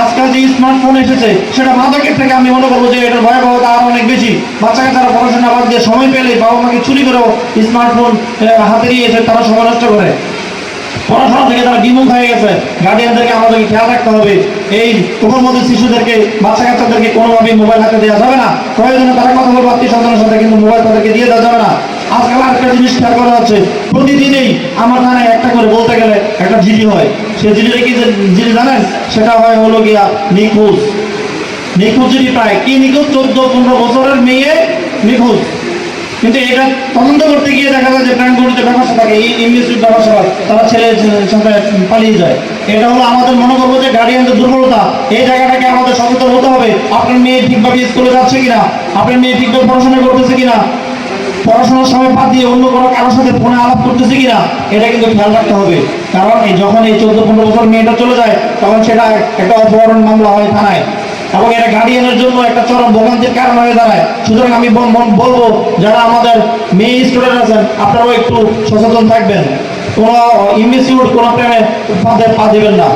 আজকাল যে স্মার্টফোন এসেছে সেটা মাদকের থেকে আমি মনে করবো যে এটার ভয়াবহতা আরো অনেক বেশি। বাচ্চা কাচ্চারা পড়াশোনা বাদ দিয়ে সময় পেলে বাবা মাকে চুরি করেও স্মার্টফোন হাতে নিয়ে এসে তারা সময় নষ্ট করে, পড়াশোনা থেকে তারা বিমুখ হয়ে গেছে। গার্ডিয়ানদেরকে আমাদেরকে খেয়াল রাখতে হবে, এই কোমলমতি শিশুদেরকে বাচ্চা কাচ্চাদেরকে কোনোভাবেই মোবাইল হাতে দেওয়া যাবে না। প্রয়োজনে তারা কথা বলবো আত্মীয় স্বজনের সাথে, কিন্তু মোবাইল তাদেরকে দিয়ে দেওয়া যাবে না। আজকাল আরেকটা জিনিস খেয়াল করা হচ্ছে, প্রতিদিনই আমার থানায় একটা করে বলতে গেলে একটা জিডি হয়। সেই জিডিটা কি জিডি জানেন? সেটা হয় হলো গিয়া নিখোঁজ। নিখোঁজ জিডি প্রায় কি নিখোঁজ, 14-15 বছরের মেয়ে নিখোঁজ। কিন্তু এটা তদন্ত করতে গিয়ে দেখা যায় যে প্রাণগুলিতে ব্যবসা থাকে, ইংলিশের ব্যবসা, তারা ছেলের সাথে পালিয়ে যায়। এটা হলো আমাদের মনে করবো যে গার্ডিয়ানদের দুর্বলতা। এই জায়গাটাকে আমাদের সচেতন হতে হবে। আপনার মেয়ে ঠিকভাবে স্কুলে যাচ্ছে কিনা, আপনার মেয়ে ঠিকভাবে পড়াশোনা করতেছে কিনা, পড়াশোনার সময় বাদ দিয়ে অন্য কোনো কারোর সাথে ফোনে আলাপ করতেছে কিনা, এটা কিন্তু খেয়াল রাখতে হবে। কারণ যখন এই 14-15 বছর মেয়েটা চলে যায় তখন সেটা একটা অপহরণ মামলা হয় থানায়, এবং এটা গার্ডিয়ানের জন্য একটা চরম ভোগান্তির কারণ হয়ে দাঁড়ায়। সুতরাং আমি বলবো যারা আমাদের মেয়ে স্টুডেন্ট আছেন আপনারাও একটু সচেতন থাকবেন, কোনো ইমিউনিটি কোনো প্রেমে পা দেবেন না।